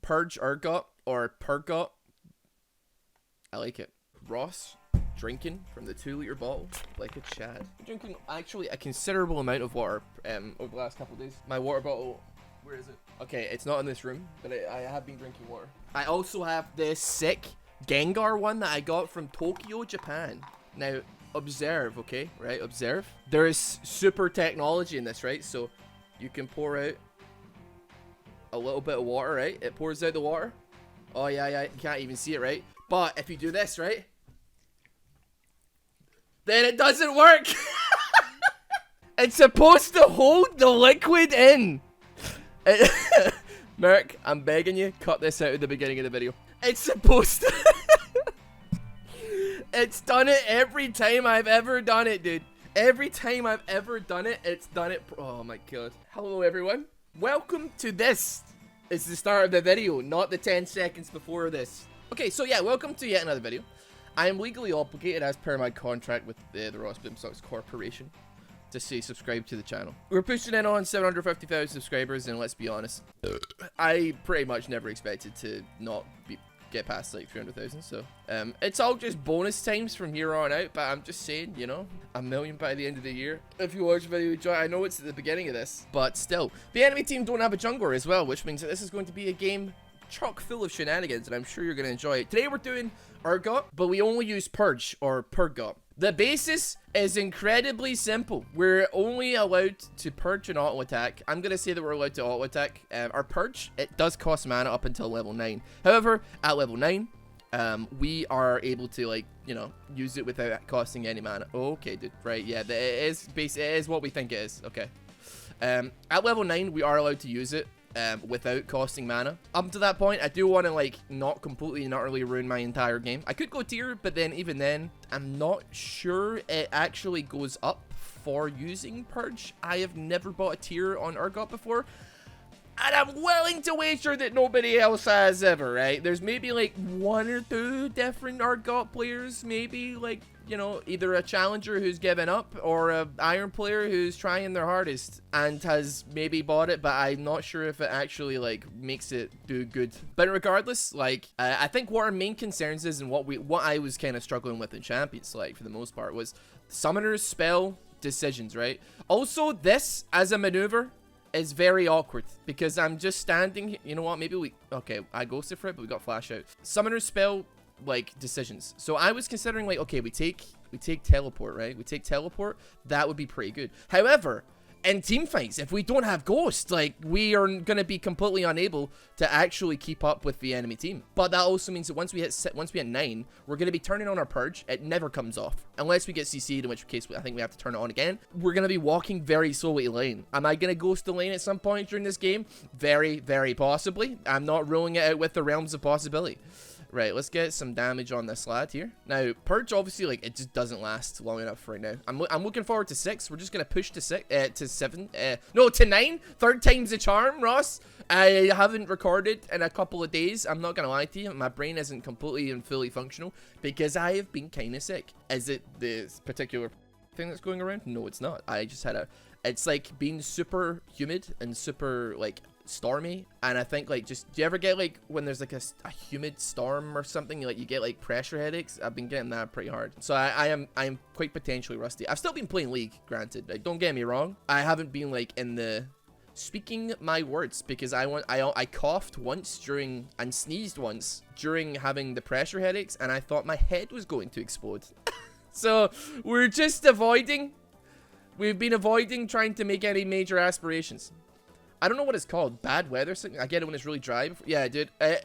Purge Urgot or Purg-ot. I like it. Ross drinking from the 2-liter bottle like a Chad. Drinking actually a considerable amount of water over the last couple of days. My water bottle, where is it? Okay, it's not in this room, but I have been drinking water. I also have this sick Gengar one that I got from Tokyo, Japan. Now, observe, okay? Right, observe. There is super technology in this, right? So you can pour out a little bit of water, right? It pours out the water. Oh, yeah, you can't even see it, right? But if you do this, right? Then it doesn't work. It's supposed to hold the liquid in. Merc, I'm begging you, cut this out at the beginning of the video. It's supposed to. It's done it every time I've ever done it, dude. Every time I've ever done it, it's done it. Oh my god. Hello, everyone. Welcome to this. It's the start of the video, not the 10 seconds before this. Okay, so yeah, welcome to yet another video. I am legally obligated as per my contract with the Rossboomsocks Corporation to say subscribe to the channel. We're pushing in on 750,000 subscribers, and let's be honest, I pretty much never expected to not get past like 300,000, so it's all just bonus times from here on out, but I'm just saying, you know, 1 million by the end of the year. If you watch the video, enjoy. I know it's at the beginning of this, but still. The enemy team don't have a jungler as well, which means that this is going to be a game chock full of shenanigans, and I'm sure you're going to enjoy it. Today we're doing Urgot, but we only use Purge or Purg-ot. The basis is incredibly simple. We're only allowed to purge an auto attack. I'm going to say that we're allowed to auto attack. Our purge, it does cost mana up until level 9. However, at level 9, we are able to, like, you know, use it without costing any mana. Okay, dude. Right, yeah, it is what we think it is. Okay. At level 9, we are allowed to use it without costing mana. Up to that point, I do want to, like, not completely and utterly ruin my entire game. I could go tier, but then even then, I'm not sure it actually goes up for using Purge. I have never bought a tier on Urgot before, and I'm willing to wager that nobody else has ever, right? There's maybe like 1 or 2 different Urgot players, maybe like, you know, either a challenger who's given up or a iron player who's trying their hardest and has maybe bought it, but I'm not sure if it actually like makes it do good. But regardless, like I think what our main concerns is, and what I was kind of struggling with in Champions, like for the most part, was summoners, spell, decisions, right? Also, this as a maneuver is very awkward because I'm just standing. You know what? Maybe okay, I ghosted for it, but we got flash out. Summoners, spell, like decisions. So I was considering, like, okay, we take teleport, right? We take teleport. That would be pretty good. However, in team fights, if we don't have ghost, like, we are gonna be completely unable to actually keep up with the enemy team. But that also means that once we hit 9, we're gonna be turning on our purge. It never comes off unless we get CC'd, in which case I think we have to turn it on again. We're gonna be walking very slowly to lane. Am I gonna ghost the lane at some point during this game? Very, very possibly. I'm not ruling it out with the realms of possibility. Right, let's get some damage on this lad here. Now, Purge, obviously, like, it just doesn't last long enough right now. I'm looking forward to 6. We're just going to push to 7. No, to 9. 3rd time's the charm, Ross. I haven't recorded in a couple of days. I'm not going to lie to you. My brain isn't completely and fully functional because I have been kind of sick. Is it this particular thing that's going around? No, it's not. I just had it's like being super humid and super, like, stormy, and I think, like, just, do you ever get, like, when there's like a humid storm or something, like, you get like pressure headaches? I've been getting that pretty hard, so I am quite potentially rusty. I've still been playing League, granted, like, don't get me wrong. I haven't been, like, in the speaking my words, because I coughed once during and sneezed once during having the pressure headaches, and I thought my head was going to explode. So we're just we've been avoiding trying to make any major aspirations. I don't know what it's called. Bad weather. I get it when it's really dry. Yeah, dude. I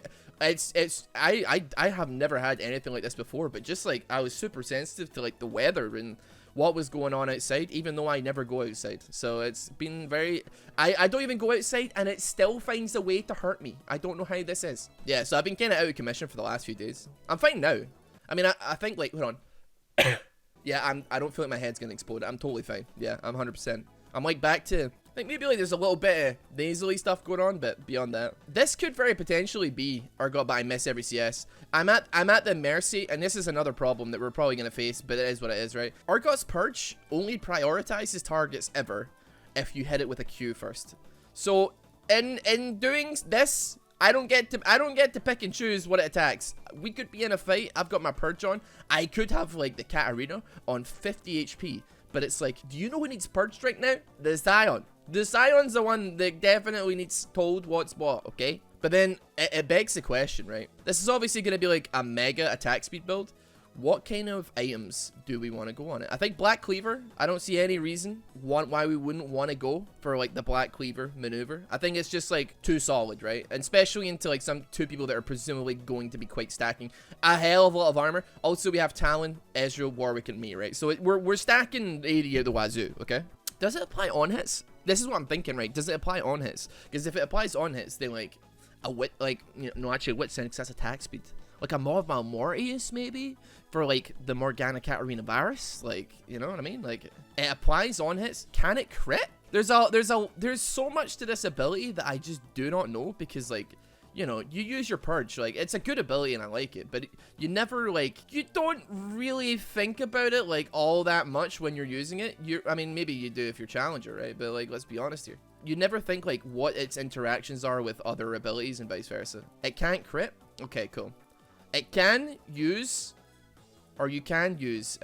have never had anything like this before, but just, like, I was super sensitive to, like, the weather and what was going on outside, even though I never go outside. So it's been very... I don't even go outside, and it still finds a way to hurt me. I don't know how this is. Yeah, so I've been kind of out of commission for the last few days. I'm fine now. I mean, I think, like, hold on. Yeah, I don't feel like my head's gonna explode. I'm totally fine. Yeah, I'm 100%. I'm, like, back to... I think maybe, like, there's a little bit of nasally stuff going on, but beyond that, this could very potentially be Urgot, but I miss every CS. I'm at the mercy, and this is another problem that we're probably gonna face, but it is what it is, right? Urgot's Purge only prioritizes targets ever if you hit it with a Q first. So in doing this, I don't get to pick and choose what it attacks. We could be in a fight. I've got my Purge on. I could have like the Katarina on 50 HP. But it's like, do you know who needs purged right now? The Scion. The Scion's the one that definitely needs told what's what, okay? But then it begs the question, right? This is obviously going to be like a mega attack speed build. What kind of items do we want to go on it? I think Black Cleaver. I don't see any reason why we wouldn't want to go for like the Black Cleaver maneuver. I think it's just like too solid, right? And especially into like some two people that are presumably going to be quite stacking a hell of a lot of armor. Also, we have Talon, Ezreal, Warwick, and me, right? So we're stacking 80 out the wazoo, okay? Does it apply on hits? This is what I'm thinking, right? Does it apply on hits? Because if it applies on hits, then like a wit, like no, actually wit sense, that's attack speed. Like a Maw of Malmortius, maybe? For, like, the Morgana Katarina virus? Like, you know what I mean? Like, it applies on hits. Can it crit? There's so much to this ability that I just do not know. Because, like, you know, you use your Purge. Like, it's a good ability and I like it. But you never, like, you don't really think about it, like, all that much when you're using it. I mean, maybe you do if you're Challenger, right? But, like, let's be honest here. You never think, like, what its interactions are with other abilities and vice versa. It can't crit? Okay, cool. It can use, or you can use,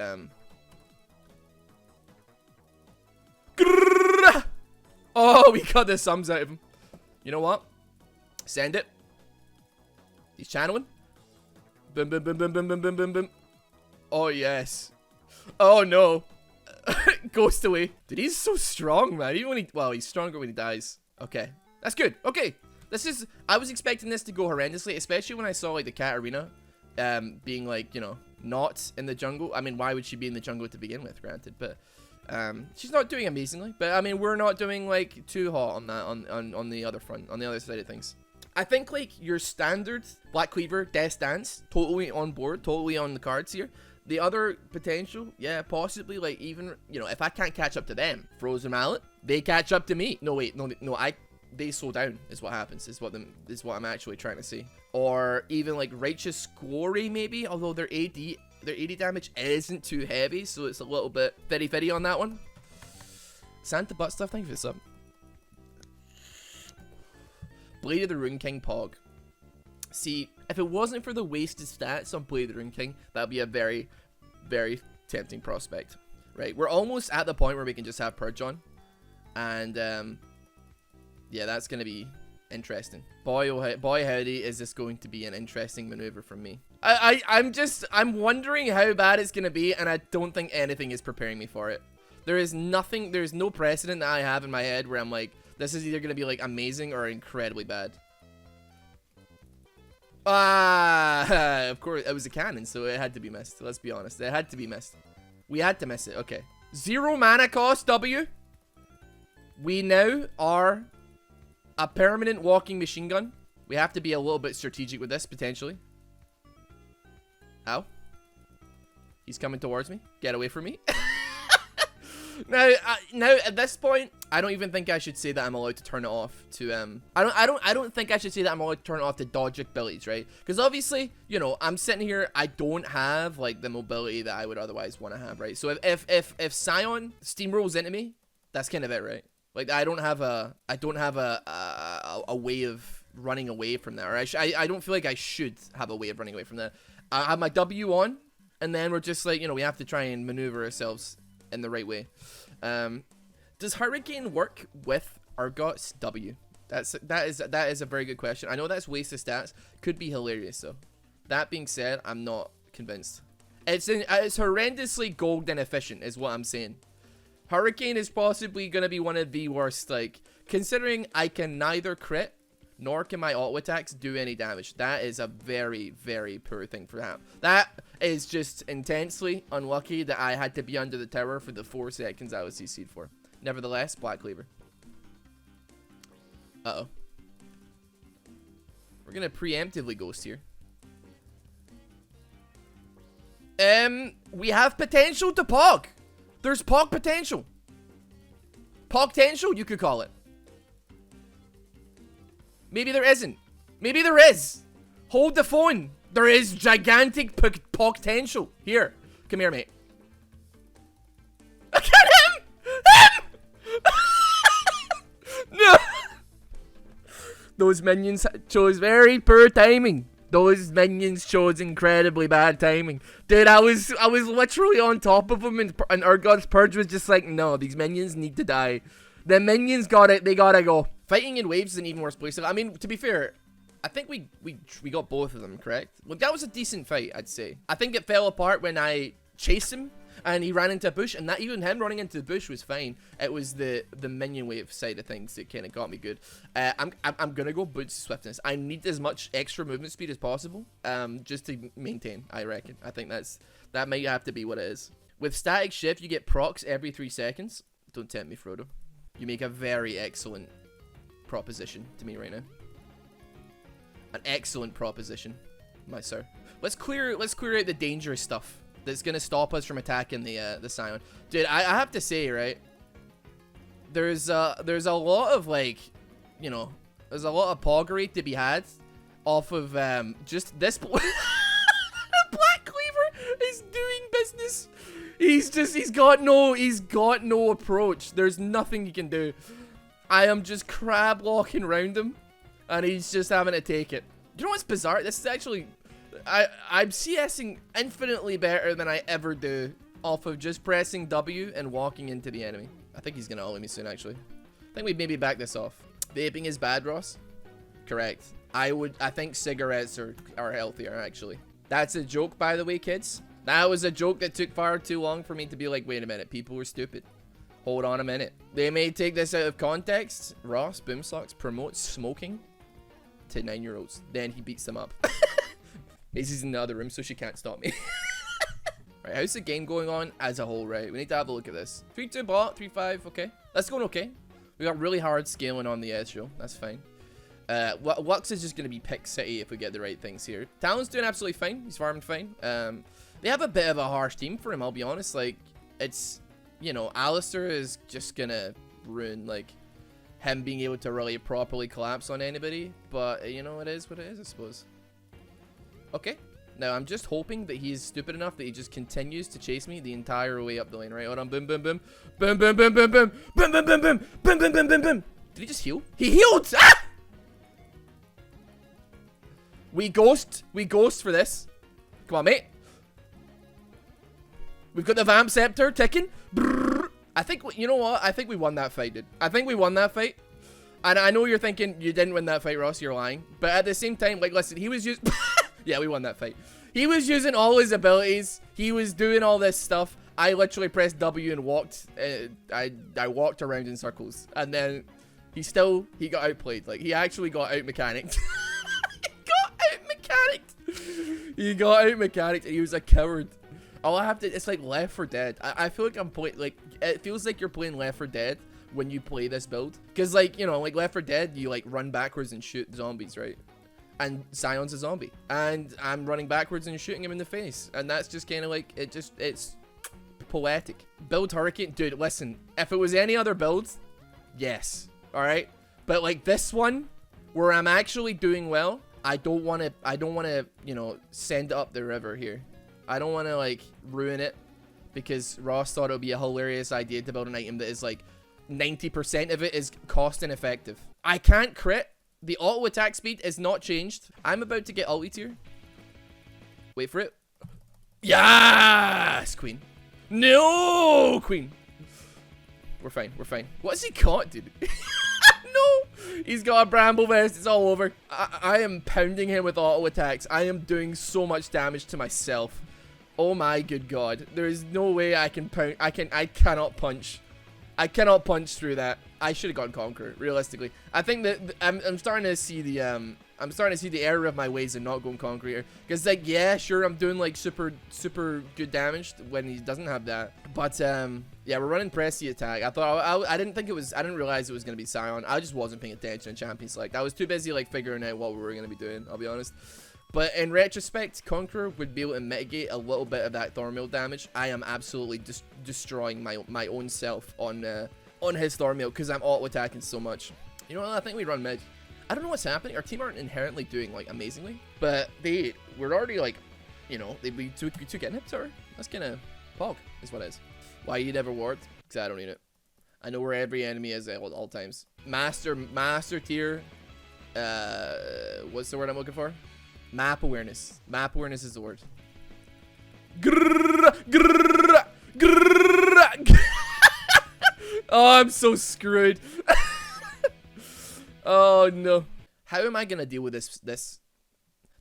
oh, we got the sums out of him. You know what? Send it. He's channeling. Boom, boom, boom, boom, boom, boom, boom, boom, boom. Oh, yes. Oh, no. Ghost away. Dude, he's so strong, man. Even when he, well, he's stronger when he dies. Okay. That's good. Okay. This is, I was expecting this to go horrendously, especially when I saw, like, the Katarina, being, like, you know, not in the jungle. I mean, why would she be in the jungle to begin with, granted, but, she's not doing amazingly, but, I mean, we're not doing, like, too hot on that, on the other front, on the other side of things. I think, like, your standard Black Cleaver, Death Dance, totally on board, totally on the cards here. The other potential, yeah, possibly, like, even, you know, if I can't catch up to them, Frozen Mallet, they catch up to me. No, wait, no, they slow down is what happens, is what I'm actually trying to see. Or even like Righteous Glory maybe, although their AD damage isn't too heavy, so it's a little bit fitty on that one. Santa Butt Stuff, thank you for the sub. Blade of the Rune King Pog. See, if it wasn't for the wasted stats on Blade of the Rune King, that would be a very, very tempting prospect. Right, we're almost at the point where we can just have Purge on. And yeah, that's going to be interesting. Boy, oh, boy, howdy, is this going to be an interesting maneuver from me. I'm wondering how bad it's going to be, and I don't think anything is preparing me for it. There's no precedent that I have in my head where I'm like, this is either going to be, like, amazing or incredibly bad. Of course, it was a cannon, so it had to be missed. Let's be honest. It had to be missed. We had to miss it. Okay. 0 mana cost, W. We now are a permanent walking machine gun. We have to be a little bit strategic with this, potentially. Ow. He's coming towards me. Get away from me. Now at this point, I don't even think I should say that I'm allowed to turn it off to I don't think I should say that I'm allowed to turn it off to dodge abilities, right? Because obviously, you know, I'm sitting here, I don't have like the mobility that I would otherwise want to have, right? So if Scion steamrolls into me, that's kind of it, right? Like I don't have a way of running away from that, or I don't feel like I should have a way of running away from that. I have my W on, and then we're just like, you know, we have to try and maneuver ourselves in the right way. Does Hurricane work with Urgot's W? That is a very good question. I know that's wasted stats. Could be hilarious though. That being said, I'm not convinced. It's horrendously gold inefficient is what I'm saying. Hurricane is possibly going to be one of the worst, like, considering I can neither crit nor can my auto attacks do any damage. That is a very, very poor thing for that. That is just intensely unlucky that I had to be under the tower for the 4 seconds I was CC'd for. Nevertheless, Black Cleaver. Uh-oh. We're going to preemptively ghost here. We have potential to Pog. There's Pog potential. Pog potential, you could call it. Maybe there isn't. Maybe there is. Hold the phone. There is gigantic Pog potential. Here. Come here, mate. Look at him! Him! No! Those minions chose very poor timing. Those minions chose incredibly bad timing. Dude, I was literally on top of them, and Urgot's Purge was just like, no, these minions need to die. The minions got it. They gotta go. Fighting in waves is an even worse place. I mean, to be fair, I think we got both of them, correct? Well, that was a decent fight, I'd say. I think it fell apart when I chased him and he ran into a bush, and that even him running into the bush was fine. It was the minion wave side of things that kind of got me good. I'm gonna go boots swiftness. I need as much extra movement speed as possible, just to maintain. I reckon. I think that might have to be what it is. With static shift, you get procs every 3 seconds. Don't tempt me, Frodo. You make a very excellent proposition to me right now. An excellent proposition, my sir. Let's clear out the dangerous stuff that's gonna stop us from attacking the Scion. Dude, I have to say, right? There's a lot of, like, you know, there's a lot of poggery to be had off of just this. Black Cleaver is doing business. He's got no approach. There's nothing he can do. I am just crab locking around him, and he's just having to take it. You know what's bizarre? This is actually, I'm CSing infinitely better than I ever do off of just pressing W and walking into the enemy. I think he's gonna ult me soon, actually. I think we'd maybe back this off. Vaping is bad, Ross? Correct. I think cigarettes are healthier, actually. That's a joke, by the way, kids. That was a joke that took far too long for me to be like, wait a minute, people were stupid. Hold on a minute. They may take this out of context. Rossboomsocks promotes smoking to 9-year-olds. Then he beats them up. Maisie's in the other room, so she can't stop me. Right, how's the game going on as a whole, right? We need to have a look at this. 3-2 bot, 3-5, okay. That's going okay. We got really hard scaling on the edge, show. That's fine. Lux is just going to be pick city if we get the right things here. Talon's doing absolutely fine. He's farming fine. They have a bit of a harsh team for him, I'll be honest. Like, it's, you know, Alistair is just going to ruin, like, him being able to really properly collapse on anybody. But, you know, it is what it is, I suppose. Okay. Now, I'm just hoping that he's stupid enough that he just continues to chase me the entire way up the lane, right? Hold on. Boom, boom, boom. Boom, boom, boom, boom, boom. Boom, boom, boom, boom. Boom, boom, boom, boom, boom. Did he just heal? He healed! Ah! We ghost for this. Come on, mate. We've got the Vamp Scepter ticking. Brrrr. I think, you know what? I think we won that fight, dude. I think we won that fight. And I know you're thinking you didn't win that fight, Ross. You're lying. But at the same time, like, listen, he was just... Yeah, we won that fight. He was using all his abilities. He was doing all this stuff. I literally pressed W and walked. I walked around in circles. And then he got outplayed. Like, he actually got out-mechanicked. He got out-mechanicked and he was a coward. All I have to, it's like Left 4 Dead. I feel like I'm playing, like, it feels like you're playing Left 4 Dead when you play this build. Because, like, you know, like Left 4 Dead, you, like, run backwards and shoot zombies, right? And Sion's a zombie. And I'm running backwards and shooting him in the face. And that's just kind of like, it's poetic. Build Hurricane. Dude, listen, if it was any other build, yes. Alright? But, like, this one, where I'm actually doing well, I don't want to, you know, send it up the river here. I don't want to, like, ruin it because Ross thought it would be a hilarious idea to build an item that is, like, 90% of it is cost ineffective. I can't crit. The auto attack speed is not changed. I'm about to get ulti here. Wait for it. Yes, queen. No, queen. We're fine. We're fine. What's he caught, dude? No, he's got a bramble vest. It's all over. I am pounding him with auto attacks. I am doing so much damage to myself. Oh my good god. There is no way I can pound. I cannot punch. I cannot punch through that. I should have gone Conqueror, realistically. I think that I'm starting to see the error of my ways and not going Conqueror. Because, like, yeah, sure, I'm doing, like, super good damage when he doesn't have that. But, yeah, we're running Pressy attack. I didn't realize it was going to be Scion. I just wasn't paying attention in Champion Select. I was too busy, like, figuring out what we were going to be doing, I'll be honest. But in retrospect, Conqueror would be able to mitigate a little bit of that Thornmail damage. I am absolutely destroying my own self on his Thornmail because I'm auto-attacking so much. You know what? I think we run mid. I don't know what's happening. Our team aren't inherently doing, like, amazingly. But we're already, like, you know, we took inhibitor. That's kind of pog is what it is. Why you never ward? Because I don't need it. I know where every enemy is at all times. Master tier what's the word I'm looking for? Map awareness. Map awareness is the word. Oh, I'm so screwed. Oh no. How am I gonna deal with this?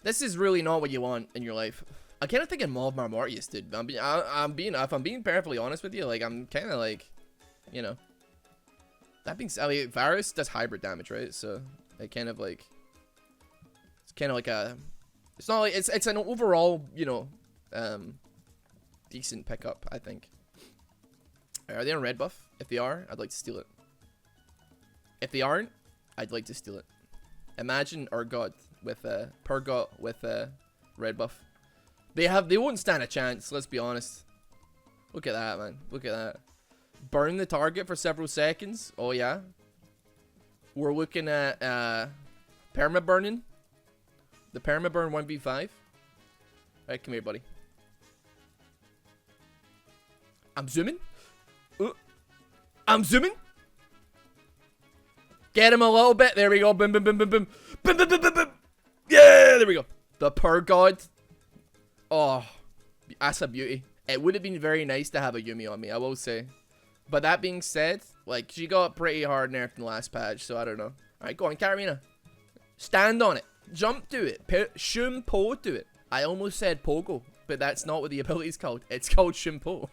This is really not what you want in your life. I kind of think I'm Maw Mortius, dude. If I'm being perfectly honest with you, like I'm kind of like, you know. That being said, I mean, Varus does hybrid damage, right? So it kind of like, it's kind of like a, it's not like it's an overall, you know, decent pickup, I think. Are they on red buff? If they are, I'd like to steal it. If they aren't, I'd like to steal it. Imagine Urgot with Purg-ot with red buff. They won't stand a chance, let's be honest. Look at that, man. Look at that. Burn the target for several seconds. Oh yeah. We're looking at perma burning. The perma burn 1v5. Alright, come here, buddy. I'm zooming. I'm zooming. Get him a little bit. There we go. Boom, boom, boom, boom, boom. Boom, boom, boom, boom, boom. Yeah, there we go. The Purg-ot. Oh, that's a beauty. It would have been very nice to have a Yuumi on me, I will say. But that being said, like, she got pretty hard nerfed in the last patch, so I don't know. Alright, go on, Katarina. Stand on it. Jump to it. Shimpo to it. I almost said Pogo, but that's not what the ability is called. It's called Shimpo.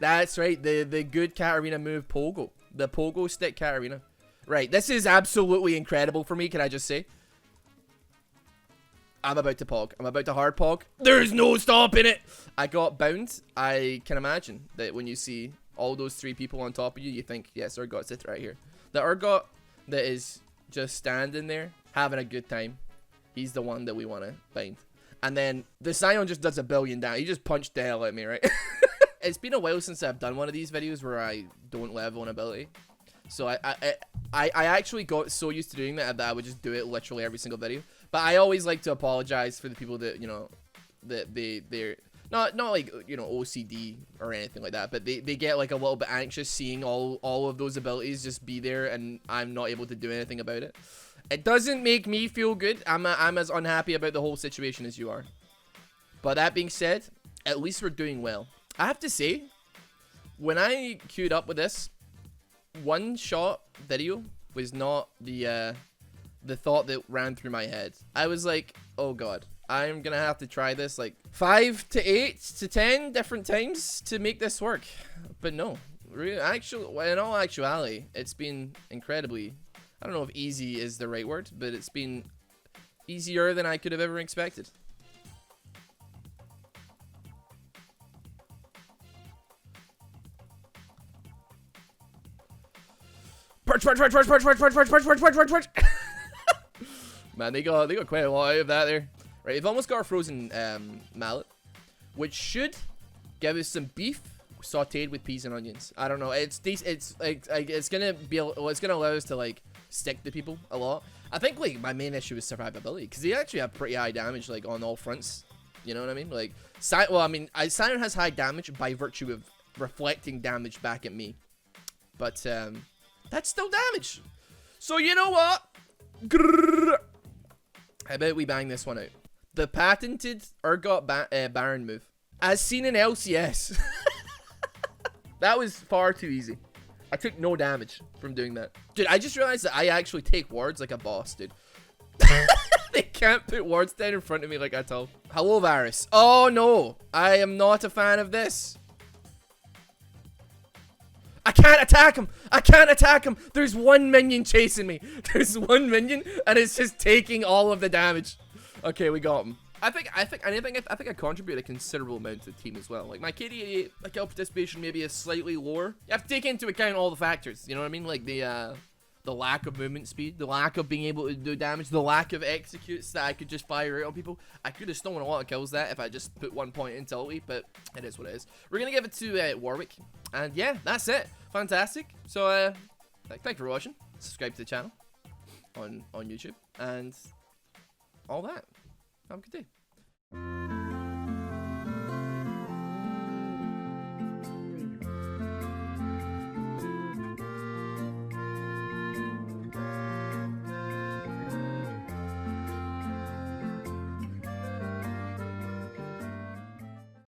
That's right, the good Katarina move, Pogo. The Pogo stick Katarina. Right, this is absolutely incredible for me, can I just say? I'm about to pog. I'm about to hard pog. There's no stopping it! I got bound. I can imagine that when you see all those three people on top of you, you think, yes, Urgot's it right here. The Urgot that is just standing there, having a good time. He's the one that we want to bind. And then the Scion just does a billion down. He just punched the hell out of me, right? It's been a while since I've done one of these videos where I don't level an ability. So I actually got so used to doing that I would just do it literally every single video. But I always like to apologize for the people that, you know, that they're not like, you know, OCD or anything like that, but they get like a little bit anxious seeing all of those abilities just be there and I'm not able to do anything about it. It doesn't make me feel good. I'm as unhappy about the whole situation as you are. But that being said, at least we're doing well. I have to say, when I queued up with this, one shot video was not the thought that ran through my head. I was like, oh god, I'm gonna have to try this like 5 to 8 to 10 different times to make this work. But no, in all actuality, it's been incredibly, I don't know if easy is the right word, but it's been easier than I could have ever expected. Purge. Man, they got quite a lot out of that there. Right, they've almost got a frozen mallet, which should give us some beef sautéed with peas and onions. I don't know. It's gonna be, it's gonna allow us to like stick to people a lot. I think like my main issue is survivability because they actually have pretty high damage like on all fronts. You know what I mean? Like, well, I mean, Scion has high damage by virtue of reflecting damage back at me, but that's still damage. So you know what? How about we bang this one out? The patented Urgot Baron move. As seen in LCS. That was far too easy. I took no damage from doing that. Dude, I just realized that I actually take wards like a boss, dude. They can't put wards down in front of me like I told. Hello, Varus. Oh no, I am not a fan of this. I can't attack him! I can't attack him! There's one minion chasing me. There's one minion, and it's just taking all of the damage. Okay, we got him. I think I contribute a considerable amount to the team as well. Like my KD, my kill participation maybe is slightly lower. You have to take into account all the factors. You know what I mean? Like the lack of movement speed, the lack of being able to do damage, the lack of executes that I could just fire out on people. I could have stolen a lot of kills that if I just put 1 point into ulti, but it is what it is. We're gonna give it to Warwick, and yeah, that's it. Fantastic. So thanks for watching. Subscribe to the channel on YouTube and all that. Have a good day.